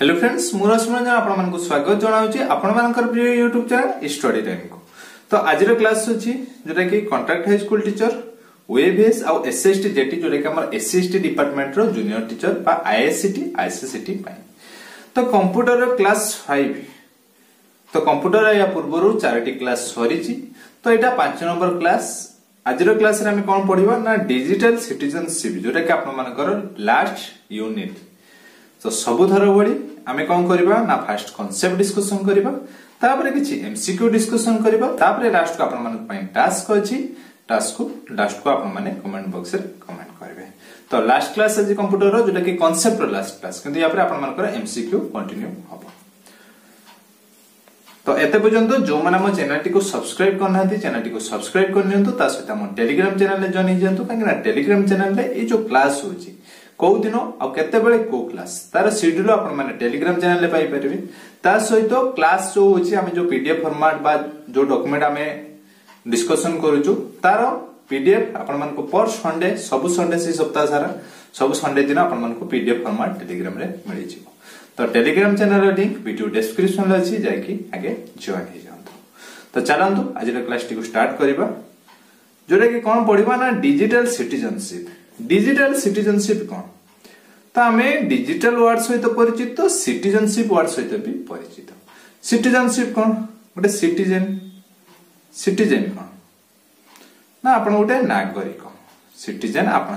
Hello friends मु रश्मिरंजन आपको स्वागत जनाऊँगी आपण प्रिय यूट्यूब चैनल स्टडी टाइम को। तो आज क्लास अच्छी जोटा कि कॉन्ट्रैक्ट हाई स्कूल टीचर ओएवीएस आउ एसएसटी जेटी जोटा कि हमर एससीएसटी डिपार्टमेंट रो जूनियर टीचर बा आईएससीटी आईसीसीटी पाई। तो कंप्यूटर क्लास 5 तो कंप्यूटर या पूर्व 4टी क्लास सरी। तो यहाँ 5 नंबर क्लास आज क्लास रे हम कौन पढ़िबा ना डिजिटल सिटीजनशिप जोटा कि आपन लास्ट यूनिट। तो सबुथर भली आमे कौन करबा ना फास्ट कांसेप्ट डिस्कशन करबा तापरे किछि एमसीक्यू डिस्कशन करबा तापरे लास्ट को आपन मन पई टास्क अछि टास्क को लास्ट को आपन माने कमेंट बॉक्स रे कमेंट करबे। तो लास्ट क्लास आज कंप्यूटर रो जोटा कि कांसेप्ट रो लास्ट क्लास किंतु या पर आपन मन कर एमसीक्यू कंटिन्यू हबो। तो एते पर्यंत जो माने हम चैनल टी को सब्सक्राइब करना है चैनल टी को सब्सक्राइब कर नियंतु ता सहित हम टेलीग्राम चैनल रे जॉइन हिजंतु कांगना टेलीग्राम चैनल रे ए जो क्लास होची को दिन आ केते बेले को क्लास तार शेड्यूल आपण माने टेलीग्राम चैनल रे पाई परबे। ता सहित क्लास जो होची हम जो पीडीएफ फॉर्मेट बा जो डॉक्यूमेंट हमें डिस्कशन करूछु तार पीडीएफ आपण मन को पर संडे सब संडे से सप्ताह सारा सब संडे दिन आपण मन को पीडीएफ फॉर्मेट टेलीग्राम रे मिलि जिवो। तो टेलीग्राम चैनल रे लिंक वीडियो डिस्क्रिप्शन रे अछि जाय कि आगे जॉइन हे जांतो। तो चलंतु आज रे क्लास टी को स्टार्ट करबा जोरे कि कोन पढिबा ना डिजिटल सिटीजनशिप। डिजिटल सिटीजनशिप कौन तो आम डिजिटल वर्ड सहित परिचित तो सिटीजनशिप वर्ड सहित भी परिचित। सिटीजनशिप कौन गोटे सिटीजन सिटीजन कौन ना आप गोटे नागरिक सिटीजन आप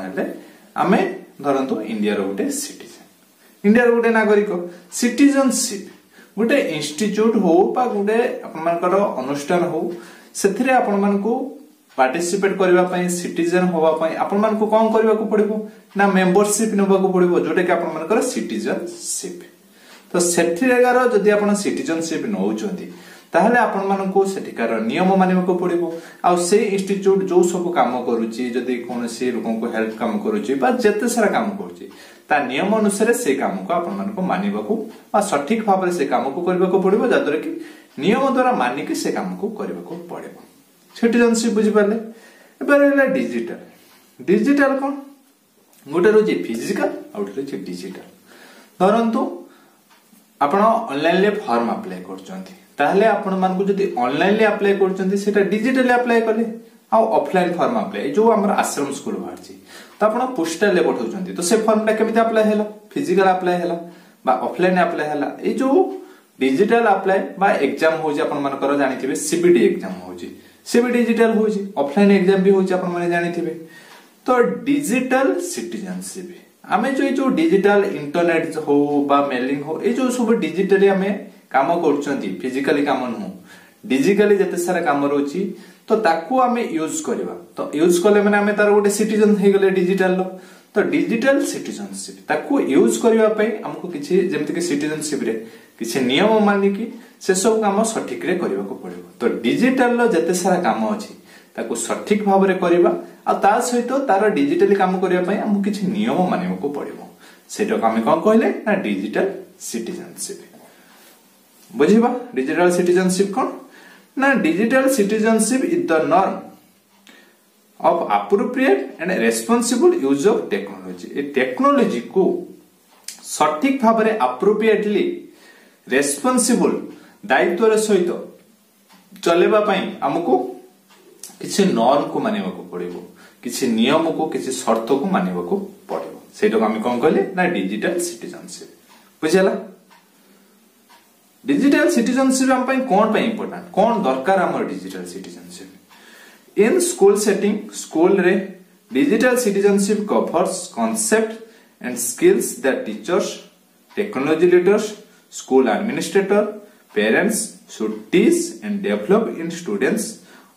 आम धरतु इंडिया गोटे सिटीजन इंडिया गोटे नागरिक। सिटीजनशिप गोटे इंस्टीट्यूट हो गोटे आपर अनुष्ठान हो से आपण पार्टिसिपेट करबा पई सिटीजन होबा पई आपण मन को कोन करबा को पड़िबो ना मेंबरशिप नेबा को पड़िबो जोटे कि आपण मन कर सिटीजनशिप। तो सेठिरेगार जदी आपण सिटीजनशिप नउचंती ताहले आपण मन को सेठिकार नियम मानिबा को पड़िबो आ से इंस्टीट्यूट जो सब काम करूची जदी कोनसी लोगन को हेल्प काम करूची बा जते सारा काम करूची ता नियम अनुसार से काम को आपण मन को मानिबा को बा सठिक भाव रे से काम को करबा को पड़िबो जादर कि नियम द्वारा मानि के से काम को करबा को पड़िबो। सिटीजनशिप बुझी पाले एबार डिजिटल डिजिटल कौन गोटे रोज फिजिकल आ गोटे रोज डिजिटल। धरतु आपण ऑनलाइन ले फॉर्म अप्लाई करचंती ताहले आपण मान को जदी ऑनलाइन ले अप्लाई करचंती सेटा डिजिटल अप्लाई करले आ ऑफलाइन फॉर्म अप्लाई जो हमर आश्रम स्कूल बाहरची तो आपण पोस्टल ले पठौचंती तो से फॉर्म टा केमिति अप्लाई हैला फिजिकल अप्लाई हैला बा ऑफलाइन अप्लाई हैला ए जो डिजिटल अप्लाई बा एग्जाम होजी आपण मान कर जानिथिबे सीबीटी एग्जाम होजी से भी डिजिटल हो ऑफलाइन एग्जाम भी होची अपन माने जानि थिबे। तो डिजिटल सिटीजनशिप आमे जो डिजिटल इंटरनेट हो बा मेलिंग हो ए जो सब डिजिटली आमे काम करचंती फिजिकली काम न डिजिटली जते सारा काम रोची तो ताकू आमे यूज करबा तो यूज करले माने आमे तार गोटे सिटीजन हे गेले डिजिटल लो। तो डिजिटल सिटीजनशिप ताकू यूज करबा पई हमको किछि जेमति कि सिटीजनशिप रे किछि नियम मानि कि से सब काम सठिक रे करबा को पड़िबो। तो डिजिटल लो जते सारा काम अछि ताकू सठिक भाव रे करबा आ ता सहित तार डिजिटली काम करबा पई हमको किछि नियम मानिबो को पड़िबो सेटा को हम कोन कहले ना डिजिटल सिटीजनशिप बुझिबा। डिजिटल सिटीजनशिप कोन ना digital citizenship is the norm of appropriate and responsible use of technology। A technology को सठिक भाव रे appropriately responsible दायित्व रे सहित चलेबा पई हमको किछि नॉर्म को मानिबा को पड़िबो किछि नियम को किछि शर्त को मानिबा को पड़िबो सेटा को हम कोन कहले ना डिजिटल सिटीजनशिप बुझला। डिजिटल सिटीजनशिप हम पई कोन पई इंपोर्टेंट कोन दरकार हमर digital citizenship in school setting school रे digital citizenship covers concept and skills that teachers technology leaders school administrator parents should teach and develop in students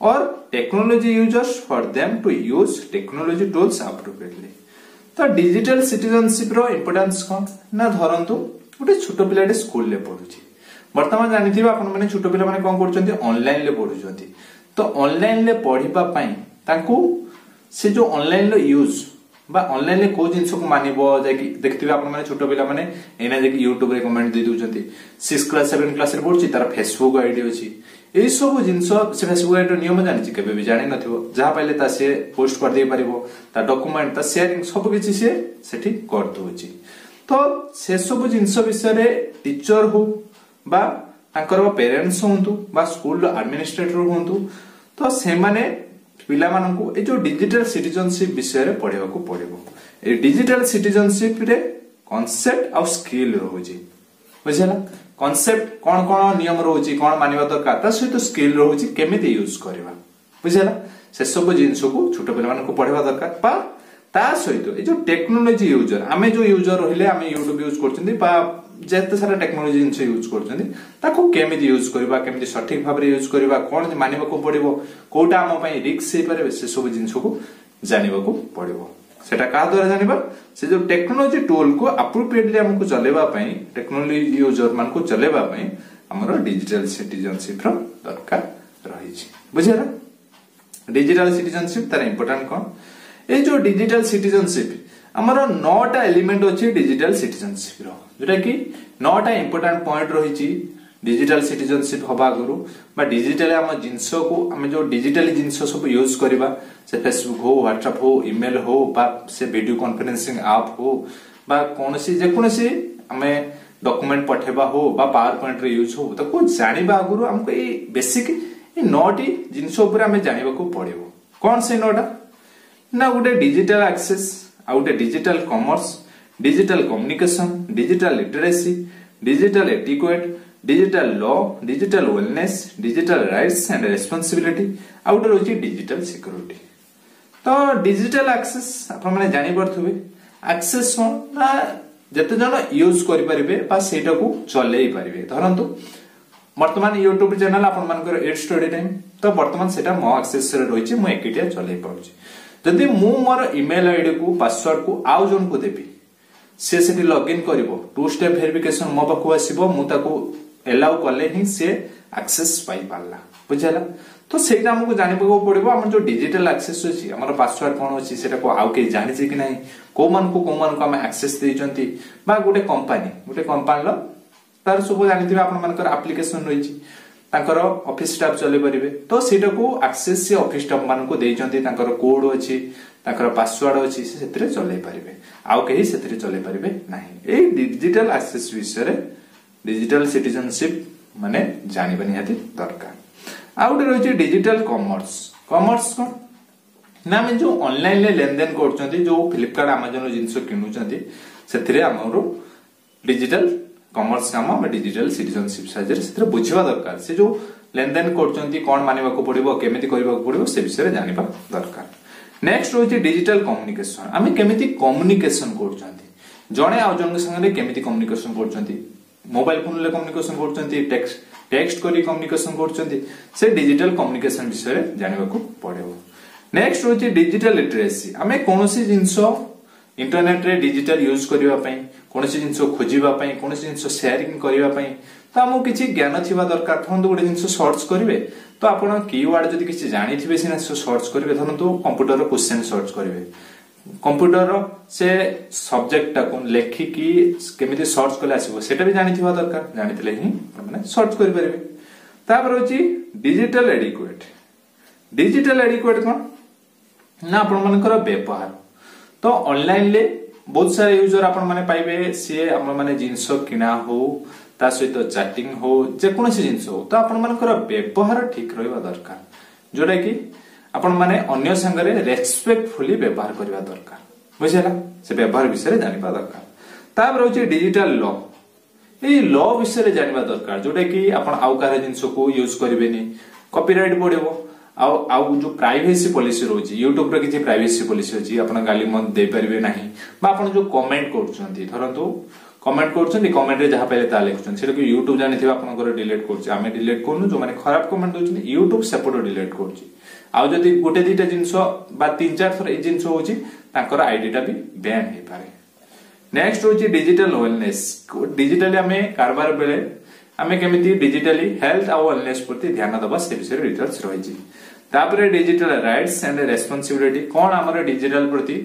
or technology users for them to use technology tools appropriately। तो digital citizenship रो importance कोन ना धरंतु गोटे छोटो पिलाटे school ले पढुची वर्तमान जानिथिबा आपण माने छोटो पिला माने कोन करचंती ऑनलाइन ले पढुचंती। तो ऑनलाइन ले पढ़िबा पई तांको से जो ऑनलाइन लो यूज बा ऑनलाइन ले को जिंस को मानिबो जे कि देखथिबे आपण माने छोटो पिला माने एना जे कि YouTube रे कमेंट दे दोचंती 6 क्लास 7 क्लास रे पढुची तार फेसबुक आईडी अछि ए सब जिंस से फेसबुक आईडी नियम जानि छि केबे भी जानि नथिबो जहा पाइले ता से पोस्ट कर दे परिबो ता डॉक्यूमेंट ता शेयरिंग सब किछि से सेठी कर दोछि। तो से सब जिनस विषय टीचर हो बा तांकर पेरेंट्स होंतु बा स्कूल एडमिनिस्ट्रेटर होंतु तो से माने पिला मानकु ए जो डिजिटल सिटीजनशिप विषय रे पढेबा को पड़िबो। ए डिजिटल सिटीजनशिप रे कांसेप्ट और स्किल रहउची बुझला। कांसेप्ट कोन कोन नियम रहउची कोन मानिबा दरकार ता सहित स्किल रहउची केमिति यूज करबा बुझला। से सब जिंस को छोट पिला मानकु पढेबा दरकार बा ता सहित ए जो टेक्नोलॉजी यूजर आमे जो यूजर रहिले आमे यूट्यूब यूज करचंदी बा जेते सारा टेक्नोलॉजी जिंस यूज करचंदी ताको केमिति यूज करबा केमिति सठिक भाबरे यूज करबा कोन मानिबा को पड़िबो कोटा हम पई रिस्क हे पारे से सब जिंस को जानिबा को पड़िबो। सेटा का द्वारा जानिबा से जो टेक्नोलॉजी टूल को एप्रोप्रिएटली हमको चलेबा पई टेक्नोलॉजी यूजर मान को चलेबा पई हमरो डिजिटल सिटीजनशिप रो दरकार रही छी बुझला। डिजिटल सिटीजनशिप तार इंपोर्टेंट कोन ए जो डिजिटल सिटीजनशिप हमरो 9टा एलिमेंट अछि डिजिटल सिटीजनशिप रो जोटा कि 9टा इंपोर्टेंट पॉइंट रही छी डिजिटल सिटीजनशिप हबा गुरु बा डिजिटल हम जिंस को हम जो डिजिटल जिंस सब यूज करबा से फेसबुक हो व्हाट्सएप हो ईमेल हो बा से वीडियो कॉन्फ्रेंसिंग ऐप हो बा कोनसी जे कोनसी हमें डॉक्यूमेंट पठेबा हो बा पावर पॉइंट रे यूज हो तो को जानिबा गुरु हमको ए बेसिक ए 9टी जिंस ऊपर हमें जानिबा को पड़िबो। कोन से 9टा ना गोटे डिजिटल एक्सेस आ गोटे digital commerce digital communication digital literacy digital etiquette digital law digital wellness digital rights and responsibility आ गोटे रही डिजिटल सिक्योरिटी। तो डिजिटल एक्सेस आपण माने जानि परथुबे एक्सेस ना जते जन यूज करि परिबे बा सेटा को चलै परिबे। धरंतु वर्तमान यूट्यूब चैनल आपण मानकर एड स्टडी टाइम तो वर्तमान सेटा मो एक्सेस रे रहिछि मु एकिटिया चलै पाउछि। जदि मु मोर ईमेल आईडी को पासवर्ड को आउ जन को देबी से सेठी लॉगिन करिवो 2 स्टेप वेरिफिकेशन मो पाखु आसीबो मु ताको एलाउ करले ही से एक्सेस पाई पाला बुझला। तो सेटा हमको जानिबो पड़िबो हमर जो डिजिटल एक्सेस अछि हमर पासवर्ड कोन अछि सेटा को आउ के जानि छै कि नाही को मान को हम एक्सेस देइचंती बा गोटे कंपनी लो तार सब जानिथिबे आपण मानकर एप्लीकेशन रहिछि तांकर ऑफिस स्टाफ चले परिबे तो सेटा को एक्सेस से ऑफिस स्टाफ मान को देइचंती तांकर कोड अछि तांकर पासवर्ड अछि से सेतरे चले परिबे आउ केही सेतरे चले परिबे नाही। ए डिजिटल एक्सेस विषय रे डिजिटल सिटीजनशिप माने जानिबा निहाती दरकार। आउ गोटे रहिछि डिजिटल कॉमर्स। कॉमर्स को ना में जो ऑनलाइन ले लेन देन करचंती जो फ्लिपकार्ट अमेज़न जिंस किनुचंती सेतरे हमरो डिजिटल कॉमर्स काम हम डिजिटल सिटीजनशिप साजर सेतरे बुझिबा दरकार। से जो लेन देन करचंती कोन मानिबा को पड़िबो केमिति करबा को पड़िबो से विषय रे जानिबा दरकार। नेक्स्ट रहिछि डिजिटल कम्युनिकेशन आमे केमिति कम्युनिकेशन करचंती जणे आ जन संगे केमिति कम्युनिकेशन करचंती मोबाइल फोन ले कम्युनिकेशन करचंती टेक्स्ट करी कम्युनिकेशन करचंती से डिजिटल कम्युनिकेशन विषय रे जानिबा को पड़िबो। नेक्स्ट रहिछि डिजिटल लिटरेसी आमे कोनोसी जिंस इंटरनेट रे डिजिटल यूज करिवा पई कोनोसी जिंस खोजिबा पई कोनोसी जिंस शेयरिंग करिवा पई तो हमो किछि ज्ञान थिबा दरकार। थंदु गोटे जिंस सर्च करिवे तो आपण कीवर्ड जदि किछि जानि थिबे सिना सर्च करिवे धरंतु कंप्यूटर रो क्वेश्चन सर्च करिवे कंप्यूटर रो से सब्जेक्ट टा कोन लेखि की केमिति सर्च कले आसीबो सेटा भी जानि थिबा दरकार जानिथिले ही माने सर्च करि परिबे। तापर होछि डिजिटल एडिक्वेट। डिजिटल एडिक्वेट कोन ना आपण मानकर व्यवहार तो ऑनलाइन ले बहुत सारे यूजर आपण माने पाइबे से हम माने जिंस किना हो ता सहित चैटिंग हो जे कोनोसी जिंस हो तो आपण मानकर व्यवहार ठीक रहबा दरकार जोटा कि आपण माने अन्य संगरे रेस्पेक्टफुली व्यवहार करबा दरकार बुझला। से व्यवहार विषय जानिबा दरकार। तापर होछि डिजिटल लॉ। ए लॉ विषय जानिबा दरकार जोटा कि आपण आउ कार जिंस को यूज करबेनी कॉपीराइट पड़िबो आउ जो प्राइवेसी पॉलिसी रोची यूट्यूब रे किछि प्राइवेसी पॉलिसी अछि आपण गाली मन दे परिबे नाही बा आपण जो कमेंट करछंती धरंतु कमेंट करछंती कमेंट रे जहा पहिले ता लिखछन सेटा कि यूट्यूब जानिथिबा आपण कर डिलीट करछि आमे डिलीट करनु जो माने खराब कमेंट दोछन यूट्यूब सेपटो डिलीट करछि आउ जदी गोटे दीटा जिंस बा 3-4 थर ए जिंस होछि तांकर आईडी टा भी बैन हे पारे। नेक्स्ट होछि डिजिटल वेलनेस। डिजिटली हमें कारबार बेले हमें केमिति डिजिटली हेल्थ आ वेलनेस प्रति ध्यान दबा से विषय डिटेल्स रहिछि। तापरे डिजिटल राइट्स एंड रेस्पॉन्सिबिलिटी कोन हमर डिजिटल प्रति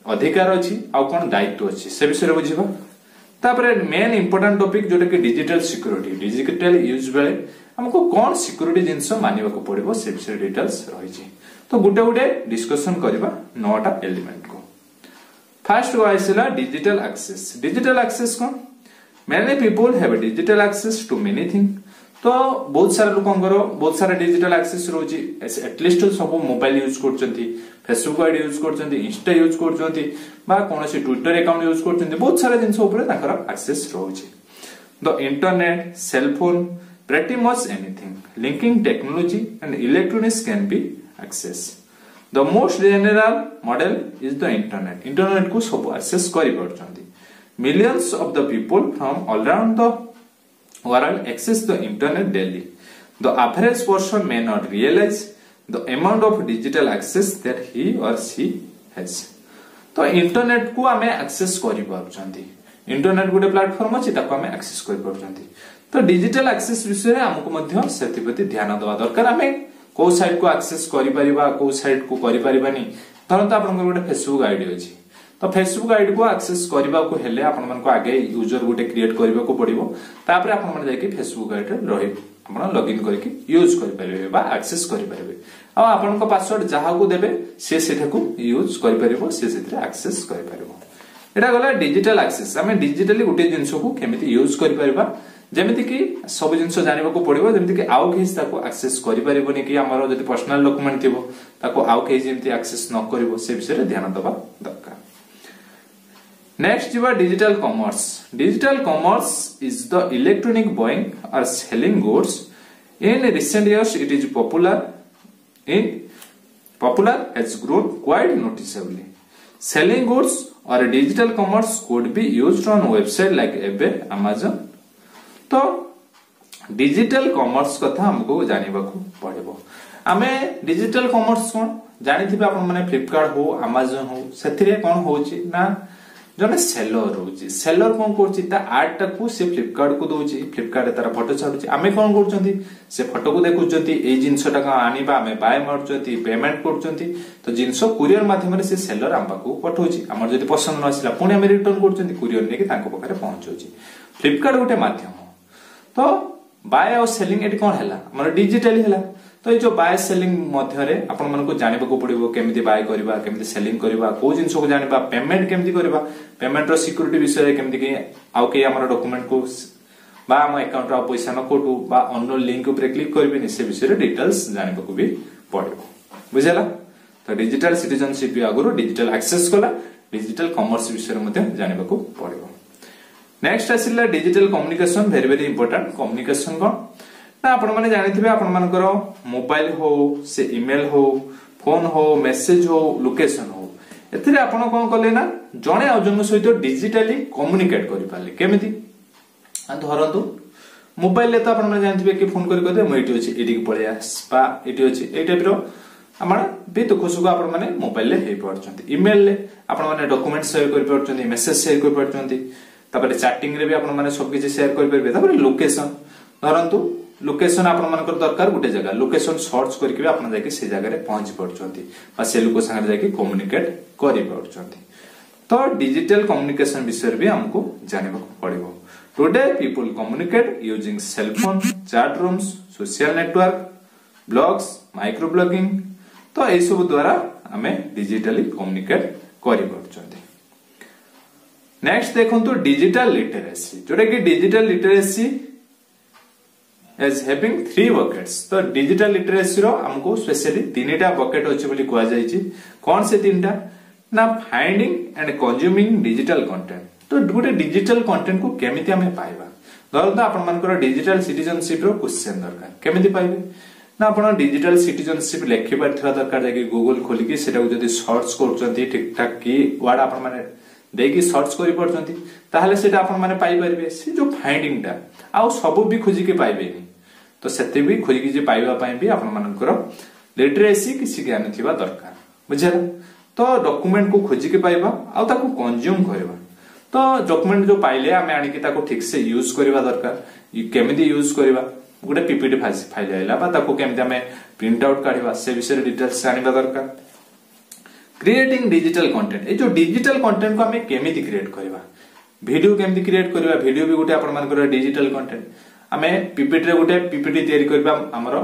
अधिकार अछि आ कोन दायित्व अछि से विषय बुझिबा। तापरे मेन इंपोर्टेंट टॉपिक जोटा कि डिजिटल सिक्योरिटी। डिजिटल यूज बेले हमको कोन सिक्योरिटी जिंस मानिबा को पड़िबो से विषय डिटेल्स रहिछि। तो गुटे गुटे डिस्कशन करबा 9टा एलिमेंट को। फास्ट को आइसला डिजिटल एक्सेस। डिजिटल एक्सेस कौन? Many people have digital access to many thing. तो बहुत सारा लोकंकर बहुत सारा डिजिटल एक्सेस रोची, एटलिस्ट सब मोबाइल यूज करचंती, फेसबुक आईडी यूज करचंती, इंस्टा यूज करचंती बा कोनोसी ट्विटर अकाउंट यूज करचंती, बहुत सारा जिंस ऊपर ताकर एक्सेस रोची। The internet, cell phone, pretty much anything linking technology and electronics can be accessed. The most general model is the internet. Internet को सब access करि परछंती। Millions of the people from all around the world access the internet daily. The average person may not realize the amount of digital access that he or she has. तो internet को आमे access करि परछंती। Internet गोटे platform अछि ताको आमे access करि परछंती। तो डिजिटल एक्सेस विषय हमको मध्य सेति ध्यान देवा दरकार। आमे को साइट को एक्सेस करि परिबा, को साइट को करि परिबानी। धरन तो आपन गोटे फेसबुक आईडी अछि, तो फेसबुक आईडी को एक्सेस करबा को हेले आपन मन को आगे यूजर गोटे क्रिएट करबा को पड़िबो। तापर आपन मन जाय कि फेसबुक आईडी रहि आपन लॉगिन करके यूज करि परिबे बा एक्सेस करि परिबे। आ आपन को पासवर्ड जहा को देबे से सेठा को यूज करि परिबो, से सेथरे एक्सेस करि परिबो। एटा गला डिजिटल एक्सेस। आमे डिजिटली गोटे जिंस को केमिति यूज करि परिबा, जेमिति कि सब जिंस जानिबा को पड़िबो, जेमिति कि आउ केस ताको एक्सेस करि परिबोनी कि हमरो जति पर्सनल डॉक्यूमेंट थिबो ताको आउ केस जेमिति एक्सेस न करिवो से विषय रे ध्यान देबा दरकार। नेक्स्ट जीवा digital commerce. Digital commerce is the electronic buying और selling goods. In recent years it is popular has grown quite noticeably. Selling goods or digital commerce could be used on website like eBay, Amazon. तो digital commerce कथा हमको जानिबा को पड़िबो। आमे digital commerce कोन जानिथिबे आपन माने फ्लिपकार्ट हो, Amazon हो, सेथिरे कोन होची ना जने सेलर होची। सेलर कोन करची ता आर्ट टाकू से फ्लिपकार्ट को दोची, फ्लिपकार्ट तारा फोटो छाडुची, आमे कोन करचंती से फोटो को देखुचंती, ए जिंस टाका आनिबा आमे बाय मारचंती, पेमेंट करचंती। तो जिंस कुरियर माध्यम रे से सेलर आम्बा को पठौची, हमर जदी पसंद न आसिला पुणी आमे रिटर्न करचंती, कुरियर नेकी तांको पकारे पहुंचौची। फ्लिपकार्ट गोटे माध्यम। तो बाय और सेलिंग एटी कोन हैला हमर डिजिटली हैला। तो ये जो बाय सेलिंग मध्य रे आपन मन को जानिबा को पड़िबो, केमिति बाय करबा, केमिति सेलिंग करबा, को जिंस को जानिबा, पेमेंट केमिति करबा, पेमेंट रो सिक्युरिटी विषय रे केमिति कि आउ के हमर डॉक्यूमेंट को बा हम अकाउंट रो पैसा न कोटू बा अननोन लिंक ऊपर क्लिक करबे नि से विषय रे डिटेल्स जानिबा को भी पड़िबो। बुझला? तो डिजिटल सिटीजनशिप आगरो डिजिटल एक्सेस कला, डिजिटल कॉमर्स विषय रे मते जानिबा को पड़िबो। नेक्स्ट आसिला digital communication. Very very important. Communication कोन ना आपण माने जानिथिबे आपण मानकर मोबाइल हो, से ईमेल हो, फोन हो, मेसेज हो, लोकेशन हो, एथिरे आपण कोन करले ना जणे आ जन सहित डिजिटली कम्युनिकेट करि पाले। केमिति धरंतु मोबाइल ले तो आपण माने जानिथिबे कि फोन करि कदे म एटी अछि, एटी के पळे आस बा एटी अछि, ए टाइप रो आपण बे तो खुसुको आपण माने मोबाइल ले हे पड़छंती। ईमेल ले आपण माने डॉक्यूमेंट शेयर करि पड़छंती, मेसेज शेयर करि पड़छंती, तापर चैटिंग रे भी आपण माने सब किछि शेयर करि परबे। तापर लोकेशन धरंतु लोकेशन आपण मानकर दरकार गुटे जगह, लोकेशन सर्च करके भी आपण जाके से जगह रे पहुंच पड़छंती बा से लोक संगे जाके कम्युनिकेट करि पड़छंती। तो डिजिटल कम्युनिकेशन विषय भी हमको जानिबा पड़िबो। Today people communicate using cell phone, chat rooms, social network, blogs, micro blogging. तो ए सब द्वारा हमें डिजिटली कम्युनिकेट करि पड़छंती। नेक्स्ट देखंतु डिजिटल लिटरेसी, जोटा कि digital literacy as having 3 buckets. तो डिजिटल लिटरेसी रो हमको स्पेशली 3टा बकेट अछि बोली कहआ जायछि। कोन से 3टा ना finding and consuming digital content. तो गुटे डिजिटल कंटेंट को केमिति हमें पाइबा। धरतो आपण मानकर डिजिटल सिटीजनशिप रो क्वेश्चन दरकार, केमिति पाइबे ना आपण डिजिटल सिटीजनशिप लेखि परथिबा दरकार, जाके गूगल खोली कि सेटा को जदी सर्च करचंती ठीक ठाक की वर्ड आपण माने देकी सर्च करि पड़छंती ताहले सेटा आपण माने पाइ परिबे। से जो फाइंडिंग टा आ सब भी खोजी के पाइबेनी, तो सेते भी खोजी के जे पाइबा पई भी आपण मानकर लिटरेसी किसी ज्ञान थिबा दरकार। बुझला? तो डॉक्यूमेंट को खोजी के पाइबा आ ताको कंज्यूम करबा। तो डॉक्यूमेंट जो पाइले आमे आनी के ताको ठीक से यूज करबा दरकार। केमिति यूज करबा, गुटे पीपीटी फाइल आइला बा ताको केमिति हमें प्रिंट आउट काढिबा से विषय डिटेल्स जानिबा दरकार। क्रिएटिंग डिजिटल कंटेंट, ए जो डिजिटल कंटेंट को हमें केमिति क्रिएट करबा, वीडियो केमिति क्रिएट करबा, वीडियो भी गुटे आपण मानकर डिजिटल कंटेंट। हमें पीपीटी रे गुटे पीपीटी तयारी करबा, हमरो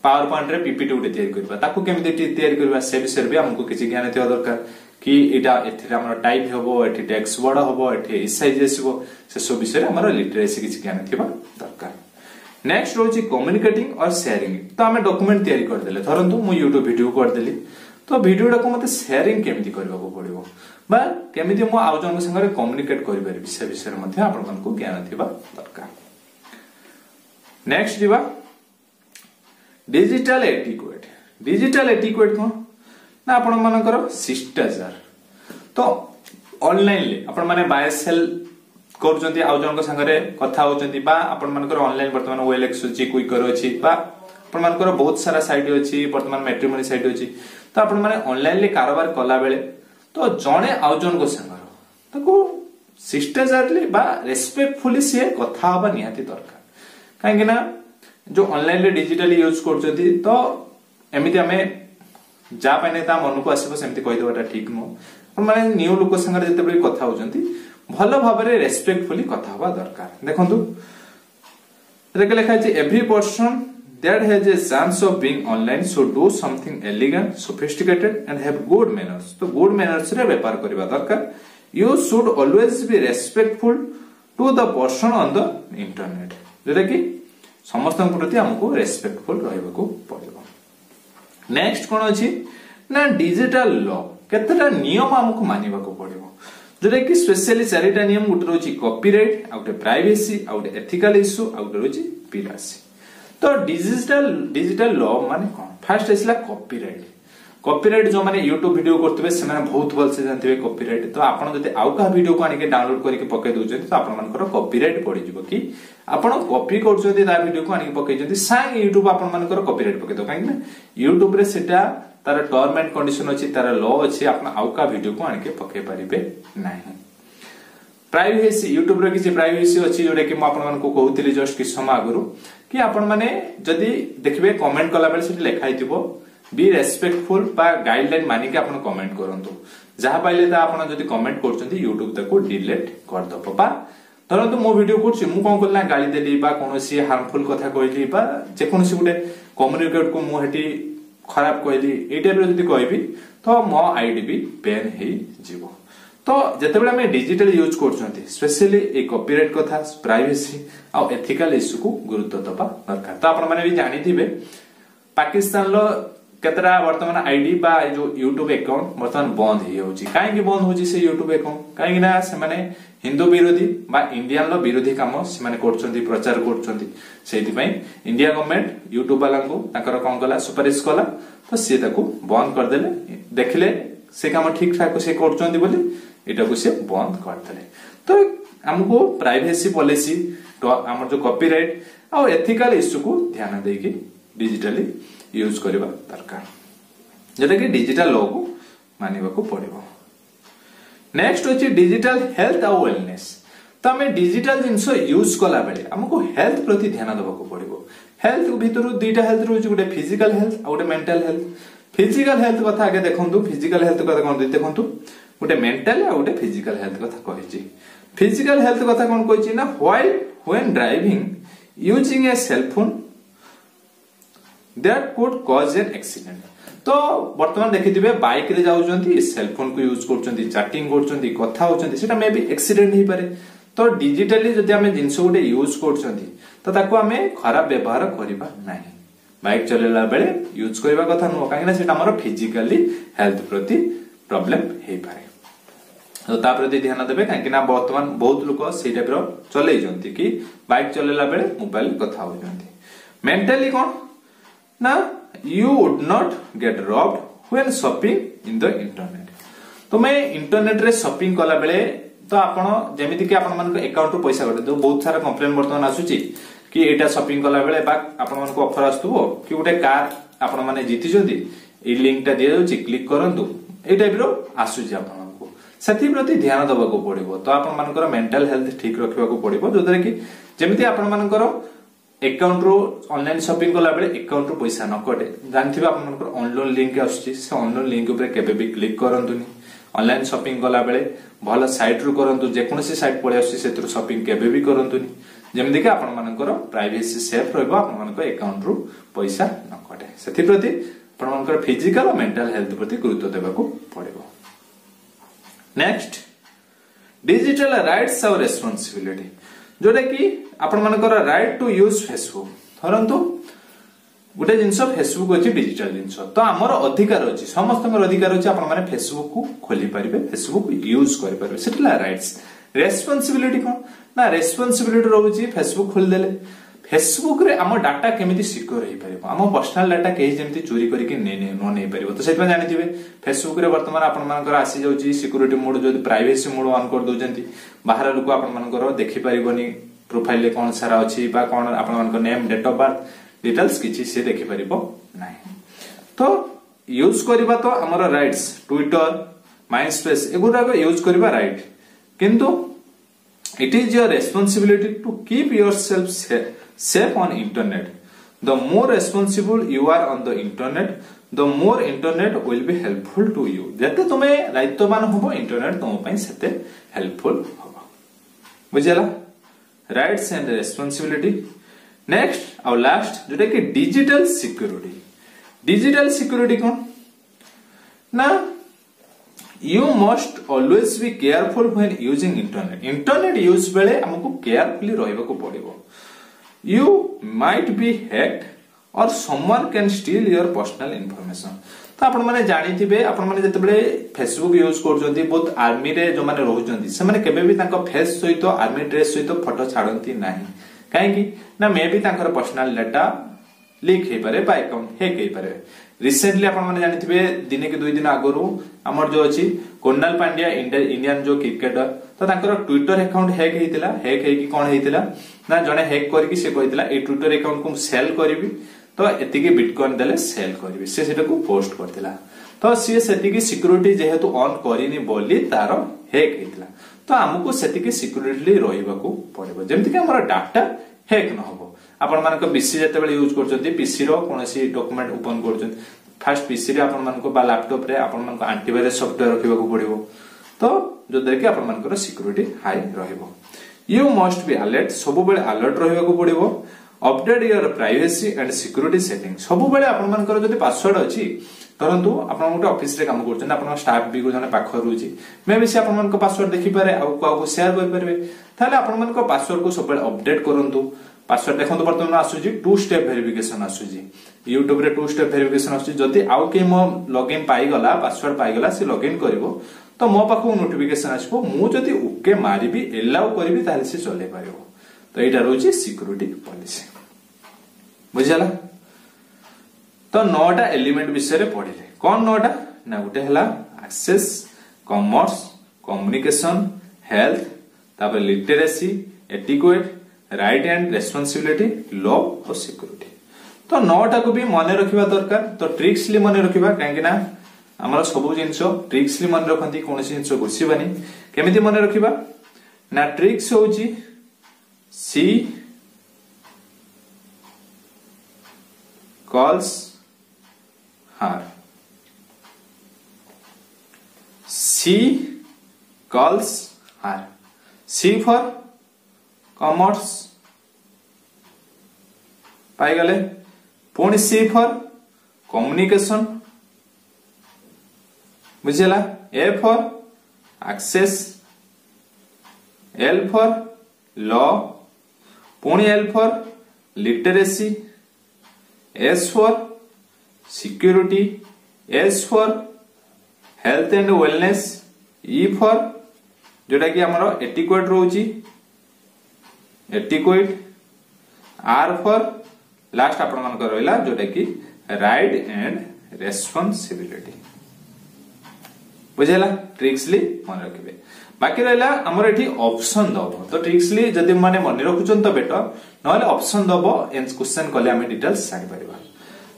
पावर पॉइंट रे पीपीटी गुटे तयारी करबा, ताको केमिति तयारी करबा से विषय भी हमको किछि ज्ञान थिबा दरकार। कि एटा एथिरे हमर टाइप हेबो एठी टेक्स्ट वर्ड हेबो एठी साइज आसीबो से सब विषय हमर लिटरेसी किछि ज्ञान थिबा दरकार। नेक्स्ट रोची कम्युनिकेटिंग और शेयरिंग। तो हमें डॉक्यूमेंट तैयारी कर देले धरंतु मु YouTube वीडियो कर देली तो वीडियोटा को मते शेयरिंग केमिति करबा को पड़िबो बा केमिति मु आउ जन संगे कम्युनिकेट करि परिबि से विषय मध्ये आपण मन को ज्ञान थिबा दरकार। नेक्स्ट दिबा डिजिटल एटिक्वेट। डिजिटल एटिक्वेट कोन ना आपण मानकर शिष्टाचार। तो ऑनलाइन ले आपण माने बाय सेल करजंती आउ जन संगे कथा होजंती बा आपण मानकर ऑनलाइन वर्तमान OLX अछि क्विकर अछि बा आपण मानकर बहुत सारा साइट अछि वर्तमान मैट्रिमोनी साइट अछि। तो आपण माने ऑनलाइन ले कारोबार कला बेले तो जणे आउ जन को संगर ताको शिष्टाचारली बा रेस्पेक्टफुली से कथा हबा निहाती दरकार। काहेकि ना जो ऑनलाइन ले डिजिटली यूज करजंती तो एमिति हमें जा पाने ता मन को आसीबो सेमति कहि देबाटा ठीक नो माने न्यू लोक संगर जते बेले कथा होजंती भलो भाबरे रेस्पेक्टफुली कथा हबा दरकार। देखंतु रेके लेखा छै every person that has a chance of being online should do something elegant, sophisticated and have good manners. तो good manners रे व्यापार करबा दरकार। You should always be respectful to the person on the internet. जेटा कि समस्त प्रति हमको respectful रहबा को पड़िबो। नेक्स्ट कोन अछि ना डिजिटल लॉ केतटा नियम हमको मानिबा को पड़िबो जेटा कि स्पेशली चारिटा नियम गुटे रोची कॉपीराइट आउटे प्राइवेसी आउटे एथिकल इश्यू आउटे रोची पिरासी। तो डिजिटल लॉ माने कोन फर्स्ट आसला कॉपीराइट। कॉपीराइट जो माने YouTube वीडियो करतबे से माने बहुत भल से जानथिबे कॉपीराइट। तो आपण जदि आउ का वीडियो को आनिके डाउनलोड करके पके दोजते तो आपण मानकर कॉपीराइट पड़ी जिवो कि आपण कॉपी करछोती ता वीडियो को आनिके पके जति सांग YouTube आपण मानकर कॉपीराइट पके दो। काहे ना YouTube रे सेटा तार टर्म एंड कंडीशन अछि तार लॉ अछि आपण आउ का वीडियो को आनिके पके परिबे नाही। प्राइवेसी YouTube रे किछि प्राइवेसी अछि जोडे कि म आपण मन को कहउतिली जस्ट कि समय आगरु कि आपण माने जदि देखबे कमेंट कला बेले सेठी लेखाइतिबो बी रेस्पेक्टफुल बा गाइडलाइन मानि के आपण कमेंट करंतु जहा पाइले ता आपण जदि कमेंट करचंती YouTube ताको डिलीट कर दबो बा धरंतु मो वीडियो करछि मु कोन करला गाली देली बा कोनोसी हार्मफुल कथा कहली बा जे कोनोसी गुटे कम्युनिकेट को मु हेटी खराब कहली ए टाइप रे जदि कहबी तो मो आईडी भी बैन हे जीवो। तो जेतेबेले हमें डिजिटल यूज करछंती स्पेशली ए कॉपीराइट कथा प्राइवेसी आ एथिकल इश्यू को गुरुत्व दबा दरकार। तो आपण माने भी जानि थिबे पाकिस्तान लो केतरा वर्तमान आईडी बा जो YouTube अकाउंट वर्तमान बंद हे होची। काहे कि बंद होची से YouTube अकाउंट काहे ना से माने हिंदू विरोधी बा इंडियन लो विरोधी काम से माने करछंती प्रचार करछंती सेति पई इंडिया गवर्नमेंट YouTube वाला को ताकर कोन कला सुपारिश कला तो से ताको बंद कर देले देखले से काम ठीक ठाक से करछंती बोली एटा को से बंद कर देले। तो हमको प्राइवेसी पॉलिसी तो हमर जो कॉपीराइट आ एथिकल इश्यू को ध्यान देके डिजिटली यूज करबा दरकार जेटा कि डिजिटल लॉ को मानिबा को पड़िबो। नेक्स्ट होची डिजिटल हेल्थ और वेलनेस। तो हमें डिजिटल जिंस यूज कला बेले हमको हेल्थ प्रति ध्यान देबा को पड़िबो। हेल्थ भीतर दुईटा हेल्थ रोची गुटे फिजिकल हेल्थ और गुटे मेंटल हेल्थ। फिजिकल हेल्थ कथा आगे देखंतु फिजिकल हेल्थ कथा कोन देखंतु गुटे मेंटल और गुटे फिजिकल हेल्थ कथा कहिची। फिजिकल हेल्थ कथा कोन कहिची ना when driving using a cell phone that could cause an accident। तो वर्तमान देखिथिबे बाइक रे जाउचंती सेल फोन को यूज करचंती चैटिंग करचंती कथा होचंती सेटा मे भी एक्सीडेंट ही पारे। तो डिजिटली जदि हमें जिंस गुटे यूज करचंती तो ताको हमें खराब व्यवहार करिबा नाही। बाइक चलेला बेले यूज करिबा कथा न काहे ना सेटा हमर फिजिकली हेल्थ प्रति प्रॉब्लम हे पारे। तो ता प्रति ध्यान देबे काहे ना वर्तमान बहुत लोक से टाइप रो चलै जंती कि बाइक चलेला बेले मोबाइल कथा हो जंती। मेंटली कोन ना you would not get robbed when shopping in the internet। तो मैं इंटरनेट रे शॉपिंग कला बेले तो आपण जेमिति कि आपण मन अकाउंट रो पैसा गटे तो बहुत सारा कंप्लेन वर्तमान आसुची कि एटा शॉपिंग कला बेले बा आपण मन को ऑफर आस्तुबो कि गुटे कार आपण माने जीति जंती ए लिंक टा दिया जाउची क्लिक करंतु ए टाइप रो आसुची आपण मन को सेति प्रति ध्यान देबा को पड़िबो। तो आपण मानकर मेंटल हेल्थ ठीक रखबा को पड़िबो जोदरे कि जेमिति आपण मानकर अकाउंट रो ऑनलाइन शॉपिंग कला बेले अकाउंट रो पैसा न कटे जानथिबा आपण मानकर ऑनलाइन लिंक आछी से ऑनलाइन लिंक ऊपर केबे भी क्लिक करंतुनी। ऑनलाइन शॉपिंग कला बेले भल साइट रू करंतु जे कोनोसी साइट पळे आछी सेतु शॉपिंग केबे भी करंतुनी जेमि कि आपण मानकर प्राइवेसी सेफ रहबो आपण मानकर अकाउंट रू पैसा न कटे। सेति प्रति आपण मानकर फिजिकल और मेंटल हेल्थ प्रति गुरुत्व देबा को पड़िबो। नेक्स्ट डिजिटल राइट्स और रेस्पॉन्सिबिलिटी जोटा कि आपण मानकर राइट टू यूज फेसबुक धरंतु गोटे जिनस फेसबुक अच्छी डिजिटल जिनस तो आमर अधिकार अच्छी समस्त अधिकार अच्छी आपण फेसबुक को खोली पारे फेसबुक यूज करें से राइट्स रेस्पॉन्सिबिलिटी कौन ना रेस्पॉन्सिबिलिटी रोचे फेसबुक खोलीदेले फेसबुक रे आम डाटा केमिति सिक्योर हो पार आम पर्सनाल डाटा कहीं जमी चोरी करके नहीं पार तो से जानते फेसबुक रे वर्तमान आपण आसी जाऊँगी सिक्यूरीटी मोड जो प्राइवेसी मोड ऑन कर दौरान बाहर लोक आप देखिपर प्रोफाइल कौन सारा अच्छी कौन आप name date of birth details किसी से देखिपर ना तो यूज करवा तो आमर राइट्स ट्विटर माइंडस्पेस एगुड़ाक यूज करवा राइट किंतु it is your responsibility to keep yourself safe on internet. The more responsible you are on the internet, the more internet will be helpful to you. जते तुम्हें दायित्ववान होबो internet तुम पई सेते helpful होबो बुझला राइट्स एंड रेस्पॉन्सिबिलिटी नेक्स्ट और last जोटा कि डिजिटल सिक्योरिटी कौन ना You must always be careful when using internet. Internet use बेले हमको carefully रहबा को पड़िबो. You might be hacked or someone can steal your personal information. तो आपण माने जानि थिबे आपण माने जते बेले फेसबुक यूज करजंती बहुत आर्मी रे जो माने रहउजंती से माने केबे भी तांको फेस सहित आर्मी ड्रेस सहित फोटो छाडंती नाही काहे कि ना मे भी तांकर पर्सनल डाटा लीक हे पारे बाय अकाउंट हैक हे पारे रिसेंटली आपण माने जानि थिबे दिने के 2 दिन आगरो हमर जो अछि कोन्नाल पांड्या इंडियन जो क्रिकेटर तो तांकर ट्विटर अकाउंट हैक हेतिला हैक हे कि कोन हेतिला ना जने हैक करके से कहितला ए ट्विटर अकाउंट को सेल करबी तो एतिके बिटकॉइन देले सेल करबी से सेटा को पोस्ट करतिला तो सी सेतिके सिक्योरिटी जेहेतु ऑन करिनी बोली तारो हैक हेतिला तो हमको सेतिके सिक्योरिटी रहिबा को पड़िबो जेमति कि हमर डाटा हैक न होबो आपण मानको पीसी जते बेले यूज करजंती पीसी रो कोनसी डॉक्यूमेंट ओपन करजंती फास्ट पीसी रे आपण मानको बा लैपटॉप रे आपण मानको एंटीवायरस सॉफ्टवेयर रखिबा को पड़िबो तो जो दे कि आपण मानको सिक्योरिटी हाई रहइबो यू मस्ट बी अलर्ट सब बेले अलर्ट रहिबा को पड़िबो update your privacy and security setting सब बेले आपण मानको जदी पासवर्ड अछि परंतु आपण गोटे ऑफिस रे काम करछन आपण स्टाफ भी जने पाखर रुची मे भी से आपण मानको पासवर्ड देखि पारे आ को शेयर कर परबे ताले आपण मानको पासवर्ड को सब बेले अपडेट करंतु पासवर्ड देखो बर्तमान आसुची 2 स्टेप वेरिफिकेशन आसुची यूट्यूब रे 2 स्टेप वेरिफिकेशन आसुची जदी आउ के मो लॉगिन पाई गला पासवर्ड पाई गला से लॉगिन करिवो तो मो पाखो नोटिफिकेशन आछबो मु जदी ओके मारिबी एलाउ करबी ताले से चले पारिबो तो एटा रोची सिक्योरिटी पॉलिसी बुझला तो 9टा एलिमेंट विषय रे पढिले कोन 9टा ना गुटे हला एक्सेस कॉमर्स कम्युनिकेशन हेल्थ तापर literacy etiquette right and responsibility law और सिक्योरिटी तो 9टा को भी मन रखिबा दरकार तो ट्रिक्सली मन रखिबा काहे ना हमर सब जिंस ट्रिक्सली मन रखंती कोनसी जिंस घुसीबानी केमिति मन रखिबा ना ट्रिक्स होची C calls her C calls her C for commerce पाई गले पुणी सी फॉर कम्युनिकेशन बुझला A for access L for law पुणी L for literacy S for security S for health and wellness E for जोटा कि हमर etiquette रोची etiquette R for last आपण मन कर रहला जोटा कि राइट एंड रेस्पॉन्सिबिलिटी बुझला ट्रिक्सली मन रखिबे बाकी रहला हमर एठी ऑप्शन दबो तो ट्रिक्सली जदी माने मन रखुचन तो बेटर नले ऑप्शन दबो एंड क्वेश्चन कले हम डिटेल्स जानि परिबा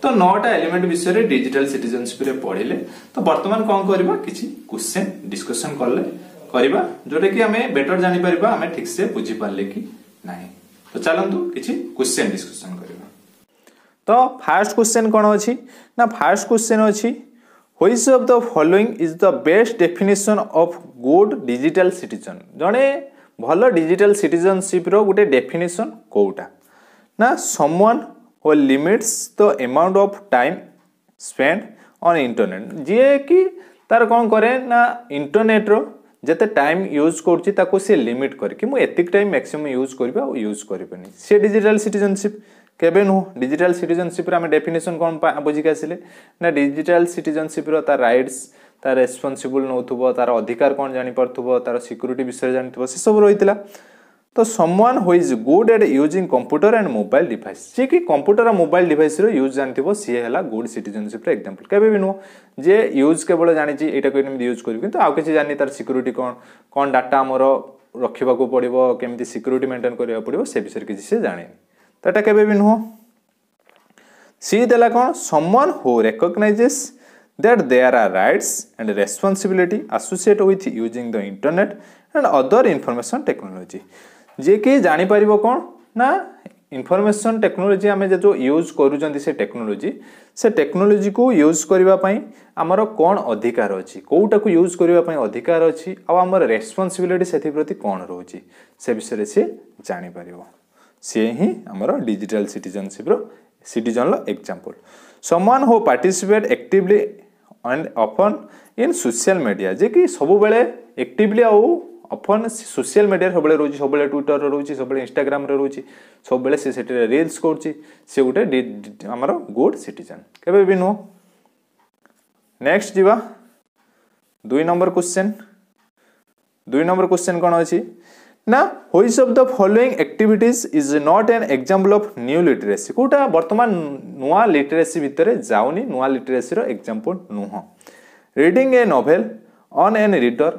तो 9टा एलिमेंट विषय रे डिजिटल सिटीजनशिप रे पढिले तो वर्तमान कोन करबा किछि क्वेश्चन डिस्कशन करले करबा जोटा कि हमें बेटर जानि परिबा हमें ठीक से बुझी पारले कि नाही तो चलंतु किछि क्वेश्चन डिस्कशन करबा तो फर्स्ट क्वेश्चन कोन अछि ना फर्स्ट क्वेश्चन अछि which of the following is the best definition of good digital citizen जने भलो डिजिटल सिटीजनशिप रो गुटे डेफिनेशन कोउटा ना someone who limits the amount of time spend on internet जे कि तार कोन करे ना इंटरनेट रो जते टाइम यूज करूची ताको से लिमिट करके मु एतिक टाइम मैक्सिमम यूज करबा और यूज करबनी से डिजिटल सिटीजनशिप केबे नु डिजिटल सिटीजनशिप रे हम डेफिनेशन कोन बुझी के आसिले ना डिजिटल सिटीजनशिप रो तार राइट्स तार रेस्पोंसिबल नउथबो तार अधिकार कोन जानि परथबो तार सिक्युरिटी विषय जानिथबो से सब रहितला तो someone who is good at using computer and mobile device जे कि कंप्यूटर और मोबाइल डिवाइस रो यूज जानथिबो सी हैला गुड सिटीजनशिप रे एग्जांपल केबे भी नो जे यूज केवल जानि छि एटा को एमि यूज करियो किंतु आ किछि जानि तार सिक्युरिटी कोन डाटा हमरो रखिबा को पड़िबो केमिति सिक्युरिटी मेंटेन करिया पड़िबो से विषय किछि से जाने तो एटा केबे भी नो सी देला कोन someone who recognizes that there are rights and responsibility associated with using the internet and other information technology जे कि जानि परिबो कोन ना इंफॉर्मेशन टेक्नोलॉजी आमे जो यूज करूजंती से टेक्नोलॉजी को यूज करिबा पई हमर कोन अधिकार अछि कोउटा को यूज करिबा पई अधिकार अछि आ हमर रेस्पोंसिबिलिटी सेथि प्रति कोन रहउछि से विषय से जानि परिबो से ही हमर डिजिटल सिटीजनशिप रो सिटीजन लो example someone who participate actively and often in social media जे कि सब बेले एक्टिवली आ often सोशल मीडिया सब बेले रहउछि सब बेले ट्विटर रो रहउछि सब बेले इंस्टाग्राम रो रहउछि सब बेले से सेटे रील्स करछि से गुटे हमर गुड सिटीजन केबे भी नो नेक्स्ट जीवा 2 नंबर क्वेश्चन कोन अछि ना which of the following activities is not an example of new literacy कोटा वर्तमान नुआ लिटरेसी भितरे जाउनी नुआ लिटरेसी रो एग्जांपल नुह reading a novel on an reader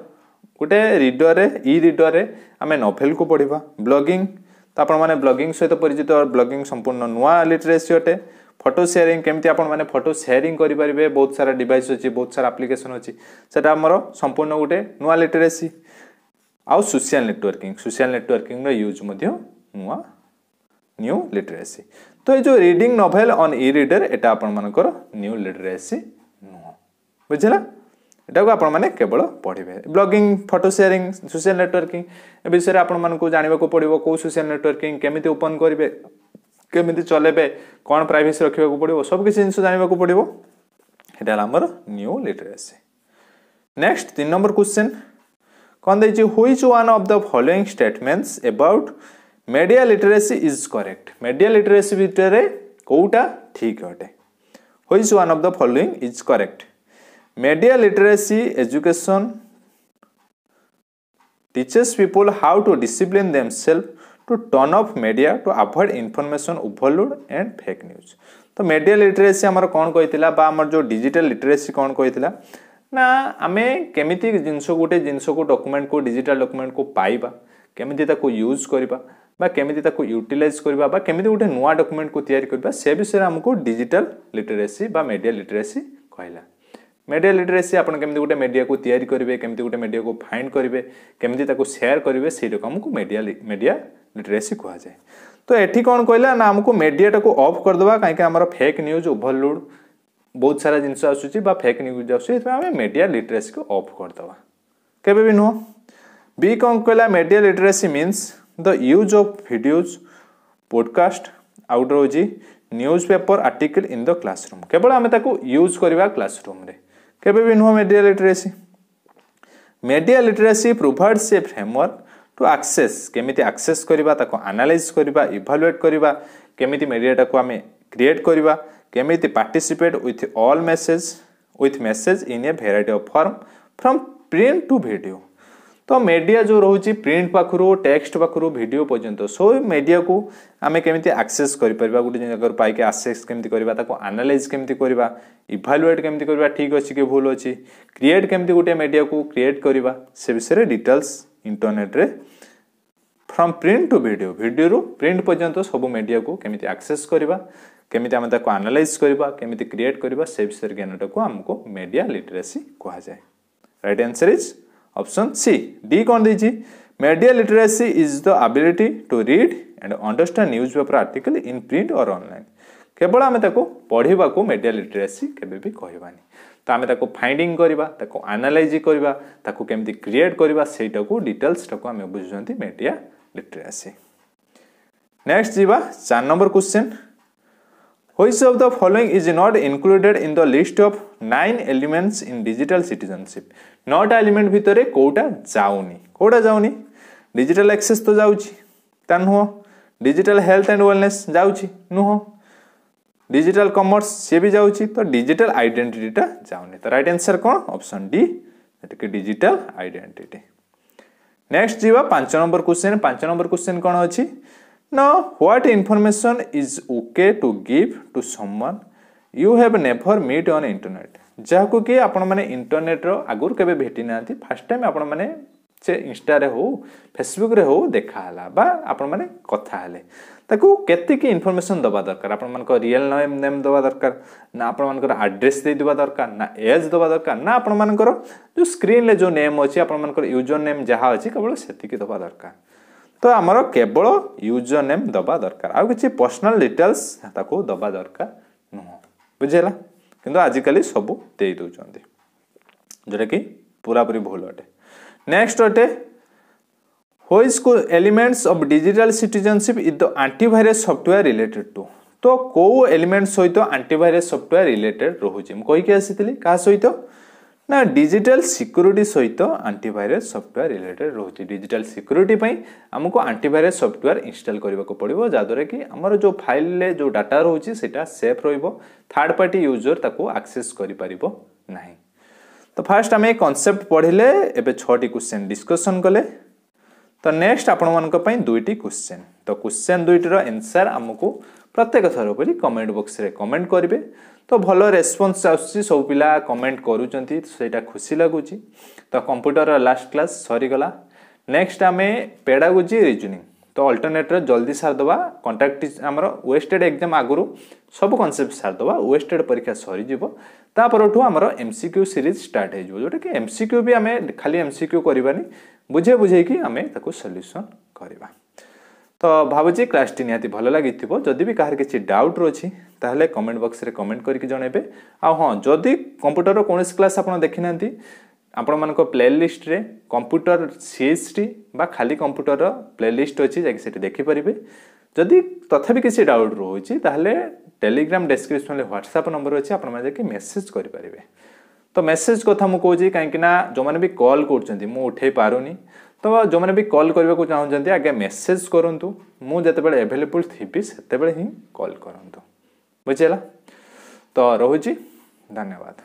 गोटे रीडर रे ई रीडर रे हमें नोवेल को पढिबा ब्लॉगिंग तो आपण माने ब्लॉगिंग सहित परिचित और ब्लॉगिंग संपूर्ण नुआ लिटरेसी अटे फोटो शेयरिंग केमती आपण माने फोटो शेयरिंग करि परिबे बहुत सारा डिवाइस अछि बहुत सारा एप्लीकेशन अछि सेटा हमरो संपूर्ण गोटे नुआ लिटरेसी आउ सोशल नेटवर्किंग रो यूज मध्य नुआ न्यू लिटरेसी तो ये जो reading novel on e reader एटा आपण मानकर न्यू लिटरेसी नुह बुझला एटा को आपण माने केवल पढिबे blogging photo sharing social networking ए विषय आपण मान को जानिबा को पड़िबो को सोशल नेटवर्किंग केमिति ओपन करिवे केमिति चलेबे कोन प्राइवेसी रखिबा को पड़िबो सब किछि जिंस जानिबा को पड़िबो एटा हमर new literacy next 3 number question कौन दे which one of the following statements about media literacy is correct media literacy भितरे कोउटा ठीक हटे which one of the following is correct media literacy education teachers people how to discipline themselves to turn off media to avoid information overload and fake news तो media literacy हमर कोन कहितला बा हमर जो डिजिटल लिटरेसी कोन कहितला ना आमे केमिति जिंसो गोटे जिंसो को डॉक्यूमेंट को डिजिटल डॉक्यूमेंट को पाइबा केमिति ताको यूज करबा बा केमिति ताको यूटिलाइज करबा बा केमिति गोटे नुवा डॉक्यूमेंट को तयारी करबा से विषय हमको डिजिटल लिटरेसी बा मीडिया लिटरेसी कहला मीडिया लिटरेसी आपण केमिति गोटे मीडिया को तयारी करबे केमिति गोटे मीडिया को फाइंड करबे केमिति ताको शेयर करबे सेटा हमको मीडिया लिटरेसी कहा जाय तो एठी कोन कहला ना हमको मीडिया टाको ऑफ कर दबा काहे कि हमर फेक न्यूज ओवरलोड बहुत सारा जिनस आसुची बा फेक न्यूज आसुची एतबा हमें मीडिया लिटरेसी को ऑफ कर दबा केबे भी नो बी कोन कहला media literacy means the use of videos podcast आउटरोजी newspaper article in the classroom केवल हमें ताको यूज करबा क्लासरूम रे केबे भी no media literacy provides a framework to access केमिति एक्सेस करबा ताको एनालाइज करबा इवैल्यूएट करबा केमिति मीडिया टाको हमें क्रिएट करबा केमिति participate with message in a variety of form from print to video तो मीडिया जो रोची प्रिंट पाखरु टेक्स्ट पाखरु वीडियो पर्यंत सो मीडिया को आमे केमिति एक्सेस करि परबा गुटे जगह पाई के एक्सेस केमिति करबा ताको एनालाइज केमिति करबा इवैल्यूएट केमिति करबा ठीक अछि के भूल अछि क्रिएट केमिति गुटे मीडिया को क्रिएट करबा से विषय डिटेल्स इंटरनेट रे फ्रॉम प्रिंट टू वीडियो रो प्रिंट पर्यंत सब मीडिया को केमिति एक्सेस करबा केमिति हम ताको एनालाइज करबा केमिति क्रिएट करबा से विषय ज्ञानटा को हमको मीडिया लिटरेसी कहा जाय right answer is option C D कोन देछि media literacy is the ability to read and understand newspaper article in print और ऑनलाइन केवल आमे ताको पढिबा को मीडिया लिटरेसी केबे भी कहबानी तो आमे ताको फाइंडिंग करबा ताको एनालाइज करबा ताको केमिति क्रिएट करबा सेटा को डिटेल्स ताको आमे बुझजंती मीडिया लिटरेसी नेक्स्ट जीवा 4 number question Which of the following is not included in the list of 9 elements in digital citizenship? 9टा एलिमेंट भितर कोटा जाउनी डिजिटल एक्सेस तो जाउची ता नुह डिजिटल हेल्थ एंड वेलनेस जाउची नुह डिजिटल कॉमर्स से भी जाउची तो डिजिटल आइडेंटिटीटा जाउनी तो राइट आंसर कौन ऑप्शन डी एटके डिजिटल आइडेंटिटी। नेक्स्ट जीवा 5 नंबर क्वेश्चन कौन अछि Now, what information is okay to give to someone you have never met on internet? जहाको कि आपण माने इंटरनेट रो आगुर केबे भेटी नांती फर्स्ट टाइम आपण माने से इंस्टा रे हो फेसबुक रे हो देखा हला बा आपण माने कथा हले ताकू केते की इन्फॉर्मेशन दबा दरकार आपण मान को रियल नेम दबा दरकार ना आपण मान को एड्रेस दे दबा दरकार ना एज दबा दरकार ना आपण मान को जो स्क्रीन ले जो नेम अछि आपण मान को यूजर नेम जहा अछि केवल सेति की दबा दरकार तो आमर केवल यूजर नेम दबा दरकार आ किछि पर्सनल डिटेल्स ताको दबा दरकार नुह बुझेला किंतु आजिकली सब दे दउचंदी जोटा कि पूरा पूरी भूल अटे। नेक्स्ट अटे which elements of digital citizenship is the antivirus software related to तो को एलिमेंट सहित एंटीवायरस सॉफ्टवेयर रिलेटेड रहुची म कहि के आसीतली का सहित ना डिजिटल सिक्योरिटी सहित एंटीवायरस सॉफ्टवेयर रिलेटेड रोची डिजिटल सिक्योरिटी पई हमको एंटीवायरस सॉफ्टवेयर इंस्टॉल करबा को पड़िबो जादरे कि हमर जो फाइल ले जो डाटा रोची सेटा सेफ रहइबो थर्ड पार्टी यूजर ताको एक्सेस करि परिबो नाही। तो फर्स्ट हमें कांसेप्ट पढिले एबे 6टी क्वेश्चन डिस्कशन कले तो नेक्स्ट आपण मानक पई 2टी क्वेश्चन तो क्वेश्चन 2टी रो आंसर हमको प्रत्येक थर परि कमेंट बॉक्स रे कमेंट करिवे तो भलो रेस्पॉन्स आसी सब पिला कमेंट करूचंती सेटा खुशी लागुची। तो कंप्यूटर लास्ट क्लास सरी गला नेक्स्ट हमें पेडागोजी रीजनिंग तो अल्टरनेट रे जल्दी सार दबा कांटेक्ट हमर वेस्टेड एग्जाम आगुरु सब कांसेप्ट सार दबा वेस्टेड परीक्षा सरी जिवो ता परठू हमर एमसीक्यू सीरीज स्टार्ट हे जिवो जोटा कि एमसीक्यू भी हमें खाली एमसीक्यू करबानी बुझे कि हमें ताको सॉल्यूशन करबा। तो भावुची क्लास टी निहाती भल लगी जदि भी कहार किसी डाउट रही ताहले कमेंट बॉक्स रे कमेंट करके जनइबे आ हाँ जदि कंप्यूटर कौन क्लास आप देखी ना आपण मान प्लेलिस्ट रे कंप्यूटर सीएसटी बा खाली कंप्यूटर प्लेलिस्ट अच्छी जाकि देखिपारे जदि तथापि किसी डाउट रोचे ताहले टेलीग्राम डिस्क्रिप्शन व्हाट्सएप नंबर अच्छी आप मेसेज करेंगे। तो मेसेज कथा मुझे कहूँ कहीं जो मैंने भी कॉल कर उठे पारुनी तो जो मैंने भी कॉल करने को चाहते आगे मेसेज करूँ मुझे एवेलेबल थी से ही कॉल करूँ बुझेगा। तो रोची धन्यवाद।